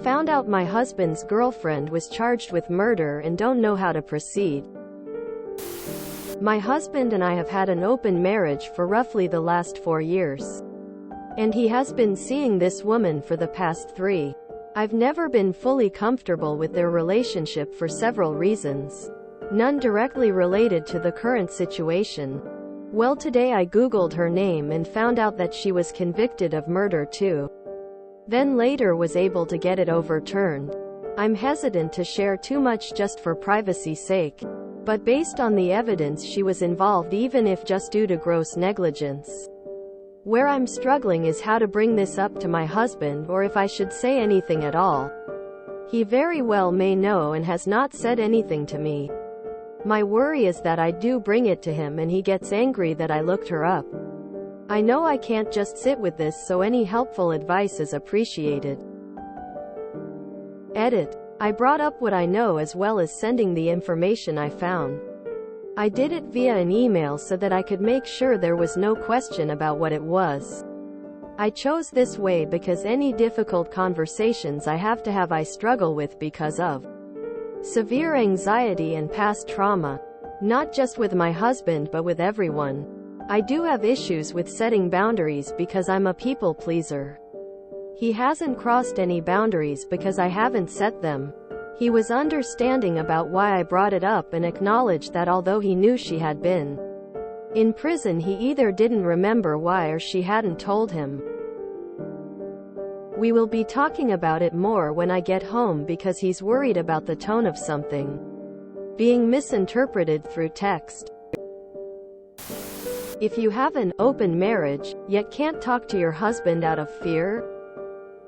Found out my husband's girlfriend was charged with murder and don't know how to proceed. My husband and I have had an open marriage for roughly the last 4 years. And he has been seeing this woman for the past 3. I've never been fully comfortable with their relationship for several reasons. None directly related to the current situation. Well, today I googled her name and found out that she was convicted of murder too. Then later was able to get it overturned. I'm hesitant to share too much just for privacy's sake. But based on the evidence, she was involved, even if just due to gross negligence. Where I'm struggling is how to bring this up to my husband, or if I should say anything at all. He very well may know and has not said anything to me. My worry is that I do bring it to him and he gets angry that I looked her up. I know I can't just sit with this, so any helpful advice is appreciated. Edit. I brought up what I know as well as sending the information I found. I did it via an email so that I could make sure there was no question about what it was. I chose this way because any difficult conversations I have to have I struggle with because of severe anxiety and past trauma. Not just with my husband but with everyone. I do have issues with setting boundaries because I'm a people pleaser. He hasn't crossed any boundaries because I haven't set them. He was understanding about why I brought it up and acknowledged that although he knew she had been in prison, he either didn't remember why or she hadn't told him. We will be talking about it more when I get home because he's worried about the tone of something being misinterpreted through text. If you have an open marriage, yet can't talk to your husband out of fear,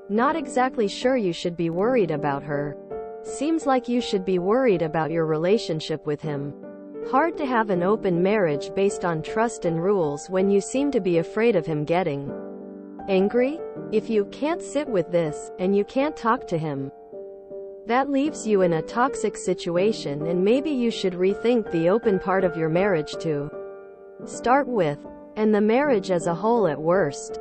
not exactly sure you should be worried about her. Seems like you should be worried about your relationship with him. Hard to have an open marriage based on trust and rules when you seem to be afraid of him getting angry. If you can't sit with this, and you can't talk to him, that leaves you in a toxic situation, and maybe you should rethink the open part of your marriage to start with, and the marriage as a whole at worst.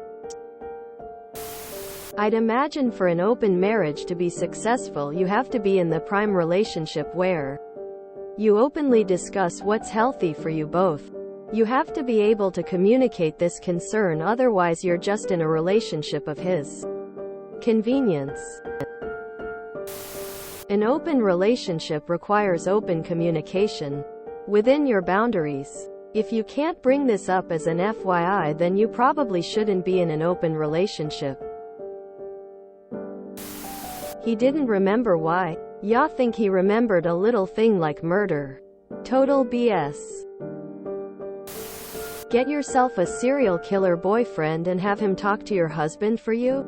I'd imagine for an open marriage to be successful, you have to be in the prime relationship where you openly discuss what's healthy for you both. You have to be able to communicate this concern, otherwise you're just in a relationship of his convenience. An open relationship requires open communication within your boundaries. If you can't bring this up as an FYI, then you probably shouldn't be in an open relationship. He didn't remember why? Ya think he remembered a little thing like murder. Total BS. Get yourself a serial killer boyfriend and have him talk to your husband for you?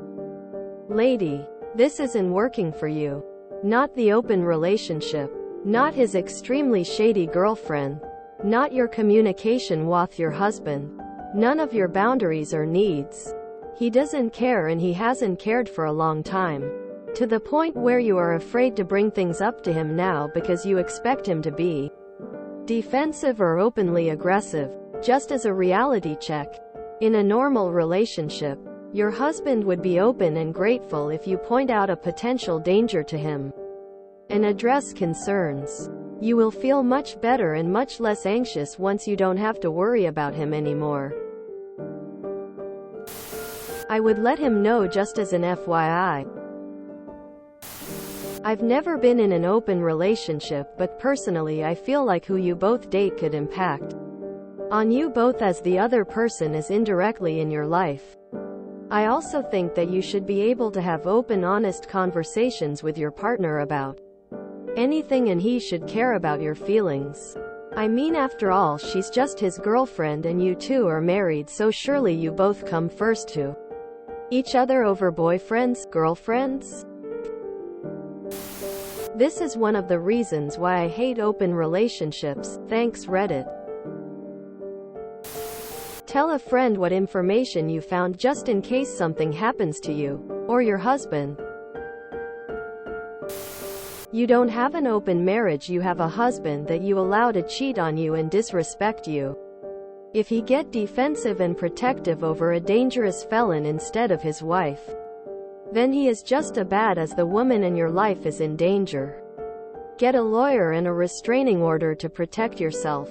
Lady, this isn't working for you. Not the open relationship. Not his extremely shady girlfriend. Not your communication with your husband. None of your boundaries or needs. He doesn't care, and he hasn't cared for a long time. To the point where you are afraid to bring things up to him now because you expect him to be defensive or openly aggressive. Just as a reality check. In a normal relationship, your husband would be open and grateful if you point out a potential danger to him and address concerns. You will feel much better and much less anxious once you don't have to worry about him anymore. I would let him know just as an FYI. I've never been in an open relationship, but personally I feel like who you both date could impact on you both, as the other person is indirectly in your life. I also think that you should be able to have open, honest conversations with your partner about anything, and he should care about your feelings. I mean, after all, she's just his girlfriend and you two are married, so surely you both come first to each other over boyfriends, girlfriends? This is one of the reasons why I hate open relationships. Thanks, Reddit. Tell a friend what information you found just in case something happens to you or your husband. You don't have an open marriage, you have a husband that you allow to cheat on you and disrespect you. If he get defensive and protective over a dangerous felon instead of his wife, then he is just as bad as the woman and your life is in danger. Get a lawyer and a restraining order to protect yourself.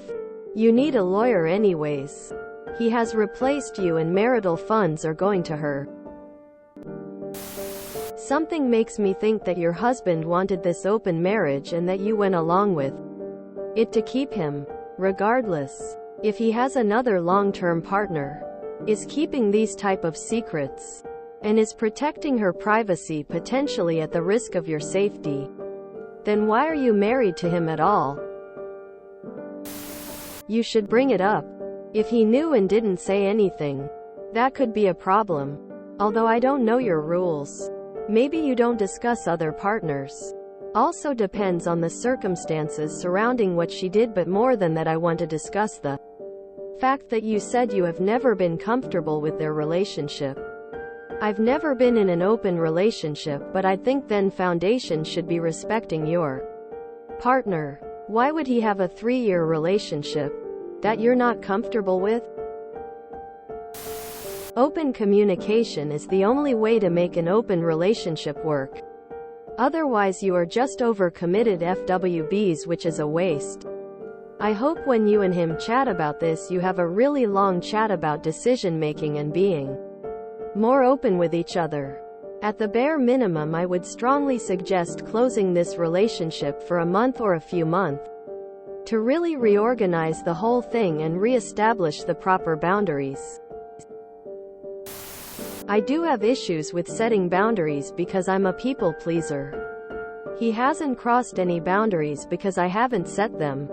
You need a lawyer anyways. He has replaced you and marital funds are going to her. Something makes me think that your husband wanted this open marriage and that you went along with it to keep him. Regardless, if he has another long-term partner, is keeping these type of secrets, and is protecting her privacy potentially at the risk of your safety, then why are you married to him at all? You should bring it up. If he knew and didn't say anything, that could be a problem. Although I don't know your rules. Maybe you don't discuss other partners. Also depends on the circumstances surrounding what she did, but more than that I want to discuss the fact that you said you have never been comfortable with their relationship. I've never been in an open relationship, but I think then foundation should be respecting your partner. Why would he have a 3-year relationship that you're not comfortable with? Open communication is the only way to make an open relationship work. Otherwise you are just overcommitted FWBs, which is a waste. I hope when you and him chat about this you have a really long chat about decision making and being more open with each other. At the bare minimum I would strongly suggest closing this relationship for a month or a few months to really reorganize the whole thing and re-establish the proper boundaries. I do have issues with setting boundaries because I'm a people pleaser. He hasn't crossed any boundaries because I haven't set them.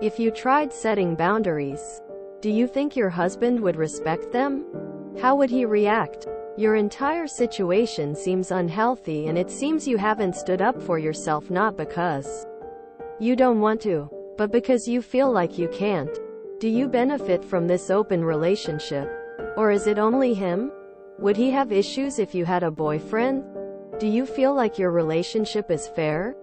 If you tried setting boundaries, do you think your husband would respect them? How would he react? Your entire situation seems unhealthy, and it seems you haven't stood up for yourself, not because you don't want to, but because you feel like you can't. Do you benefit from this open relationship? Or is it only him? Would he have issues if you had a boyfriend? Do you feel like your relationship is fair?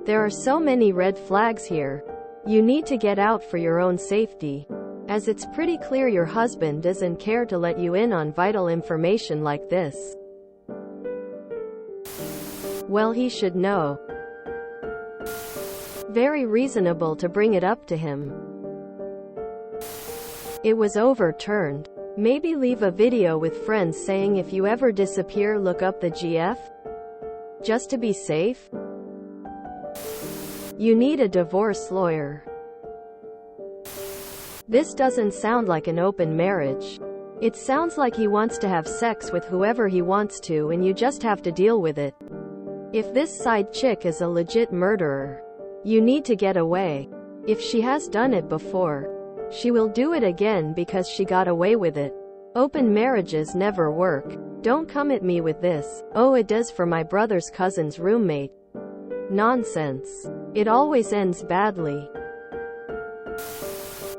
There are so many red flags here. You need to get out for your own safety, as it's pretty clear your husband doesn't care to let you in on vital information like this. Well, he should know. Very reasonable to bring it up to him. It was overturned. Maybe leave a video with friends saying if you ever disappear look up the GF. Just to be safe. You need a divorce lawyer. This doesn't sound like an open marriage. It sounds like he wants to have sex with whoever he wants to and you just have to deal with it. If this side chick is a legit murderer, you need to get away. If she has done it before, she will do it again because she got away with it. Open marriages never work. Don't come at me with this, "Oh, it does for my brother's cousin's roommate." Nonsense. It always ends badly.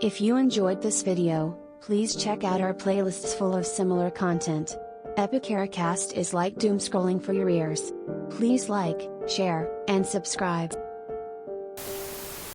If you enjoyed this video, please check out our playlists full of similar content. Epicaricast is like doom scrolling for your ears. Please like, share, and subscribe.